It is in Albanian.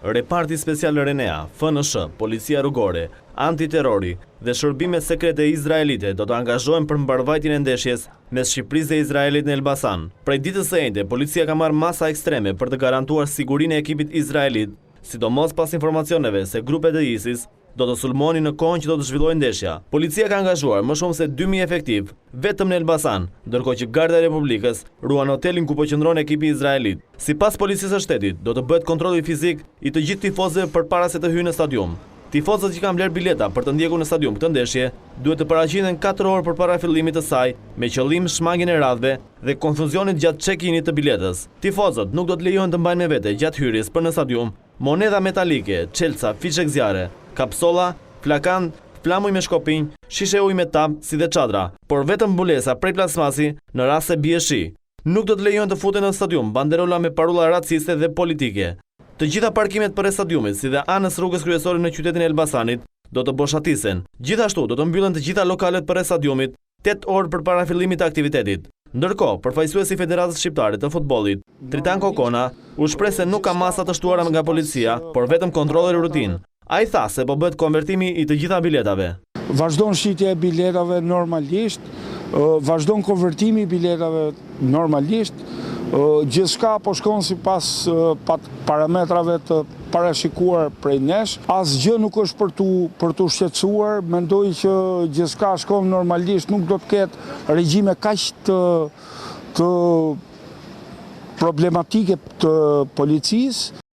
Reparti Special Renea, FNSH, Policia Rrugore, Antiterrori dhe shërbimet sekrete izraelite do të angazhohen për mbarvajtjen e ndeshjes mes Shqipërisë dhe Izraelit në Elbasan. Prej ditës së njëjtë, policia ka marrë masa ekstreme për të garantuar sigurinë e ekipit izraelit, sidomos pas informacioneve se grupet e ISIS do të sulmonin në kohën që do të zhvillojë ndeshja. Policia ka angazhuar më shumë se 2000 efektiv vetëm në Elbasan, ndërkohë që Garda e Republikës ruan hotelin ku po qëndron ekipi izraelit. Sipas policisë së shtetit, do të bëhet kontrolli fizik i të gjithë tifozëve përpara se të hyjnë në stadium. Tifozët që kanë bler bileta për të ndjekur në stadium këtë ndeshje duhet të paraqiten 4 orë përpara fillimit të saj, me qëllim shmangjen e radhëve dhe konfuzionit gjatë check-init të biletës. Tifozët nuk do të lejohen të mbajnë me vete gjatë hyrjes për në stadium monedha metalike, çelca, fishek zjarre, kapsolla, flakan, flamuj me shkopinj, shishe ujë me tab, si dhe çadra, por vetëm mbulesa prej plasmasi në rast se bie shi. Nuk do të lejohen të futen në stadium banderola me parulla raciste dhe politike. Të gjitha parkimet përreth stadiumit, si dhe anës rrugës kryesore në qytetin e Elbasanit, do të boshatisen. Gjithashtu do të mbyllen të gjitha lokalet përreth stadiumit 8 orë përpara fillimit të aktivitetit. Ndërkohë, përfaqësuesi i Federatës Shqiptare të Futbollit, Tritan Kokona, u shpreh se nuk ka masa të shtuara nga policia, por vetëm kontrolle rutinë. Ai tha se po bëhet konvertimi i të gjitha biletave. Vazhdon shitja e biletave normalisht, vazhdon konvertimi i biletave normalisht, gjithçka po shkon sipas parametrave të parashikuar prej nesh. Asgjë nuk është për tu shqetësuar, mendoj që gjithçka shkon normalisht, nuk do të ketë regjime kaq të problematike të policisë.